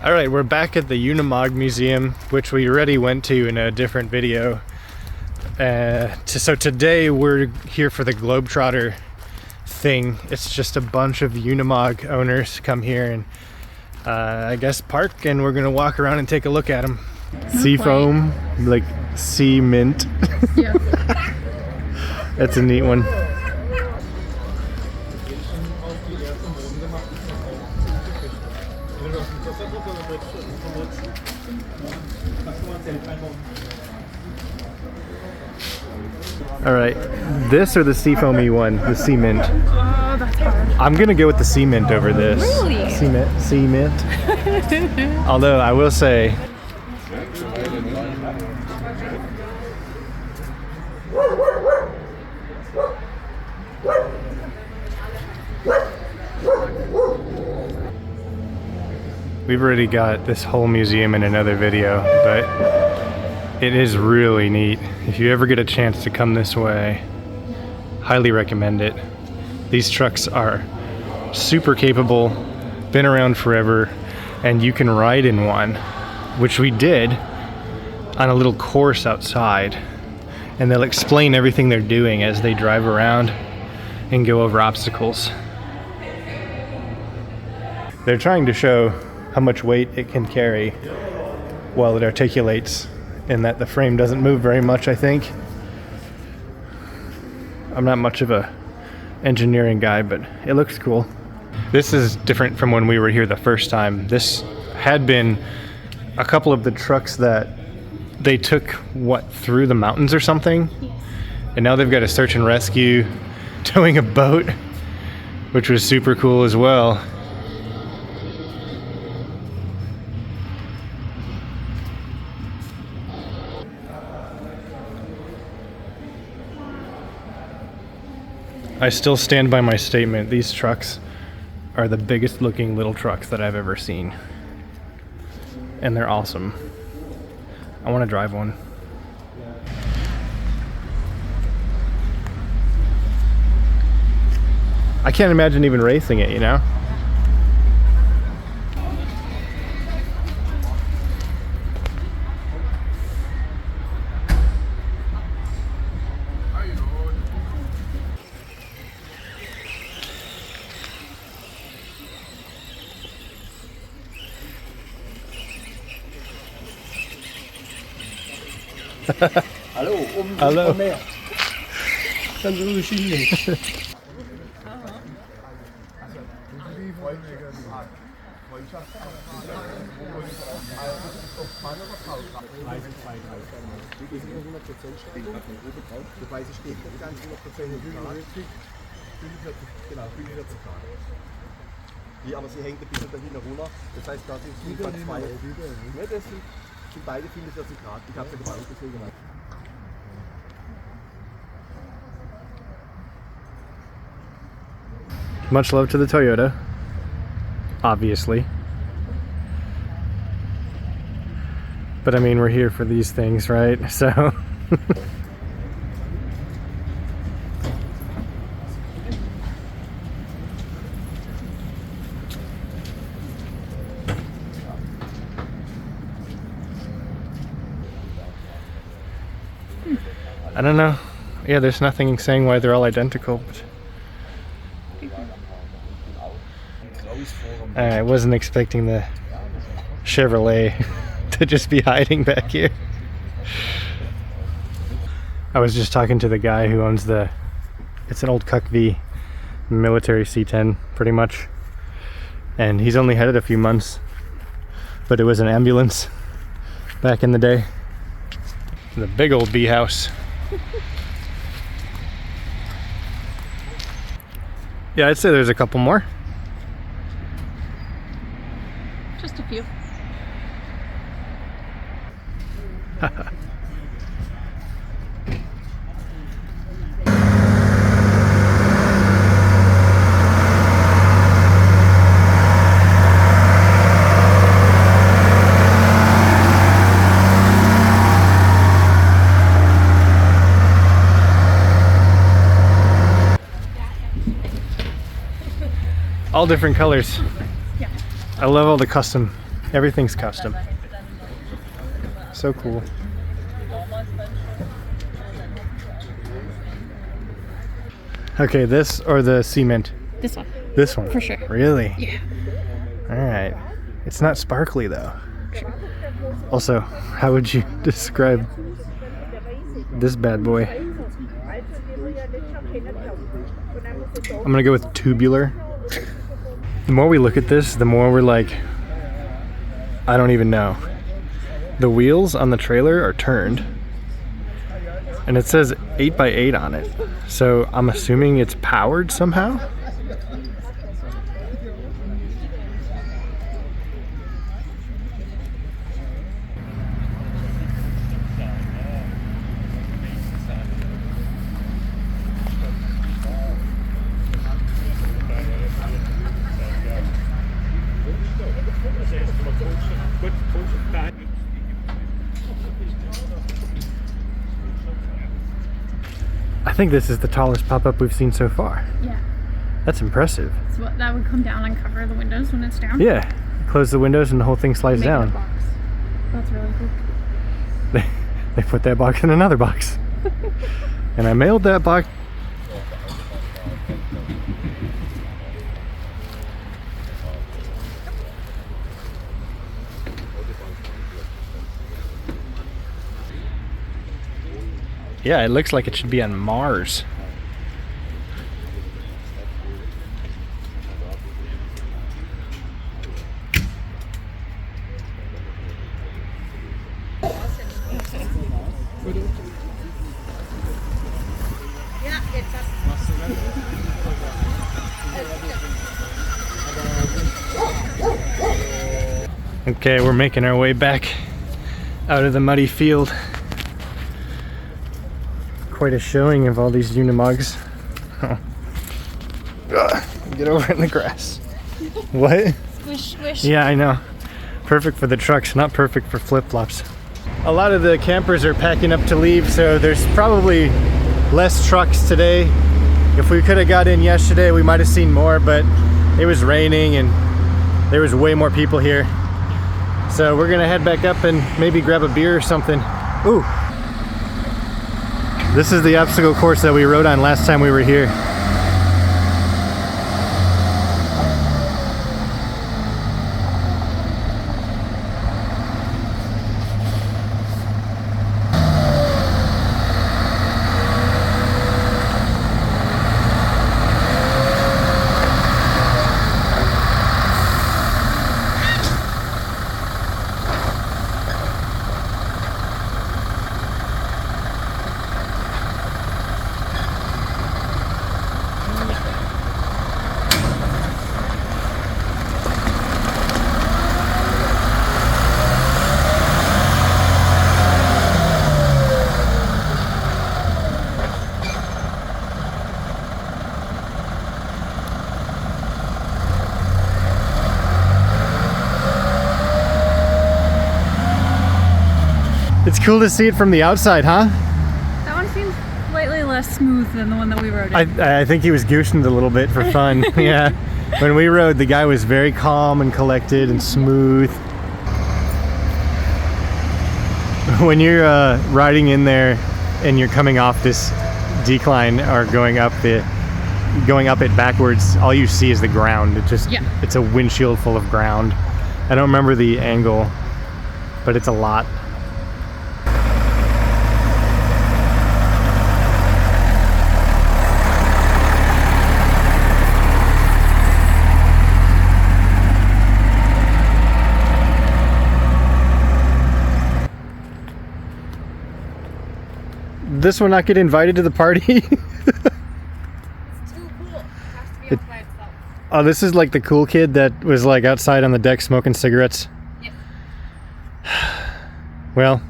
Alright, we're back at the Unimog Museum, which we already went to in a different video. So today we're here for the Globetrotter thing. It's just a bunch of Unimog owners come here and I guess park, and we're gonna walk around and take a look at them. Sea foam, like sea mint. Yeah. That's a neat one. All right, this or the sea foamy one, the sea mint. Oh, that's hard. I'm gonna go with the sea mint over this. Really? Sea mint. Although I will say, we've already got this whole museum in another video, but it is really neat. If you ever get a chance to come this way, highly recommend it. These trucks are super capable, been around forever, and you can ride in one, which we did on a little course outside. And they'll explain everything they're doing as they drive around and go over obstacles. They're trying to show how much weight it can carry while it articulates, and that the frame doesn't move very much, I think. I'm not much of a engineering guy, but it looks cool. This is different from when we were here the first time. This had been a couple of the trucks that they took, through the mountains or something? And now they've got a search and rescue, towing a boat, which was super cool as well. I still stand by my statement. These trucks are the biggest looking little trucks that I've ever seen. And they're awesome. I want to drive one. I can't imagine even racing it, you know? Hallo, Hallo. Mehr. Dann so Schiene. Wobei sie steht nicht ganz 100% genau, 45 Grad. Die, aber sie hängt ein bisschen dahinter runter. Das heißt, da sind es zwei. Ne, das sind beide 45 Grad. Ich habe ja gebaut, deswegen. Much love to the Toyota, obviously. But I mean, we're here for these things, right? So. I don't know. Yeah, there's nothing saying why they're all identical. But I wasn't expecting the Chevrolet to just be hiding back here. I was just talking to the guy who owns it's an old Cuck V military C10 pretty much. And he's only had it a few months, but it was an ambulance back in the day. The big old bee house. Yeah, I'd say there's a couple more. Just a few. All different colors. Yeah. I love all the custom Everything's custom. So cool. Okay, this or the cement? This one. This one? For sure. Really? Yeah. Alright. It's not sparkly though. Also, how would you describe this bad boy? I'm gonna go with tubular. The more we look at this, the more we're like, I don't even know. The wheels on the trailer are turned, and it says 8x8 on it. So I'm assuming it's powered somehow? I think this is the tallest pop-up we've seen so far. Yeah. That's impressive. So what, that would come down and cover the windows when it's down? Yeah. Close the windows and the whole thing slides Make it a down. box. That's really cool. They put that box in another box. And I mailed that box. Yeah, it looks like it should be on Mars. Okay, we're making our way back out of the muddy field. Quite a showing of all these Unimogs. Oh. Get over in the grass. What? Squish, squish. Yeah, I know. Perfect for the trucks, not perfect for flip-flops. A lot of the campers are packing up to leave, so there's probably less trucks today. If we could have got in yesterday, we might have seen more, but it was raining and there was way more people here. So we're gonna head back up and maybe grab a beer or something. Ooh. This is the obstacle course that we rode on last time we were here. It's cool to see it from the outside, huh? That one seems slightly less smooth than the one that we rode in. I think he was goosing it a little bit for fun. Yeah. When we rode, the guy was very calm and collected and smooth. When you're riding in there and you're coming off this decline or going up it backwards, all you see is the ground. It's a windshield full of ground. I don't remember the angle, but it's a lot. This one not get invited to the party? It's too cool. It has to be off by itself. Oh, this is like the cool kid that was like outside on the deck smoking cigarettes. Yep. Well,